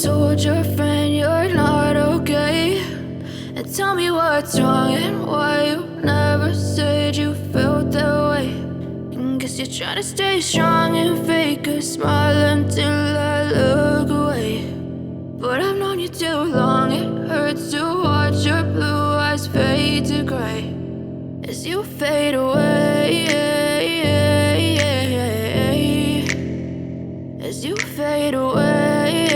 told your friend you're not okay, and tell me what's wrong and why you never said you felt that way. And guess you're trying to stay strong and fake a smile until I look away. But I've known you too long, it hurts to watch your blue eyes fade to gray as you fade away, as you fade away.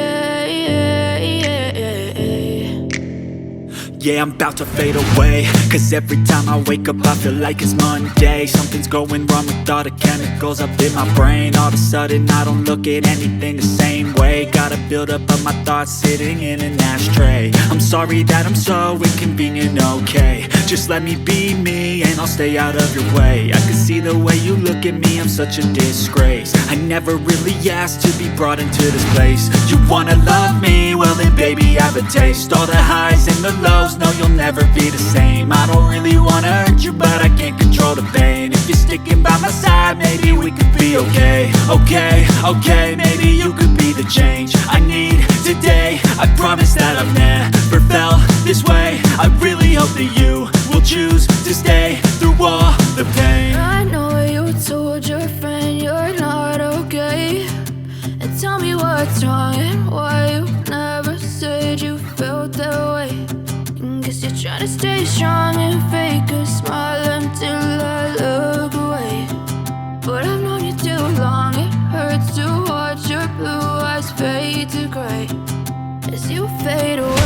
Yeah, I'm about to fade away, cause every time I wake up I feel like it's Monday. Something's going wrong with all the chemicals up in my brain. All of a sudden I don't look at anything the same way. Gotta build up of my thoughts sitting in an ashtray. I'm sorry that I'm so inconvenient, okay. Just let me be me and I'll stay out of your way. I can see the way you look at me, I'm such a disgrace. I never really asked to be brought into this place. You wanna love me? Well then baby I have a taste. All the highs and the lows, no you'll never be the same. I don't really wanna hurt you but I can't control the pain. If you're sticking by my side maybe we could be okay. Okay, maybe you could be the change I need today. I promise that I've never felt this way. I really hope that you will choose to stay through all the pain. I know you told your friend you're not okay, and tell me what's wrong and why you never said you felt that way. And guess you're trying to stay strong and fake a smile until I look away. But I've known you too long, it hurts to watch your blue eyes fade to gray as you fade away.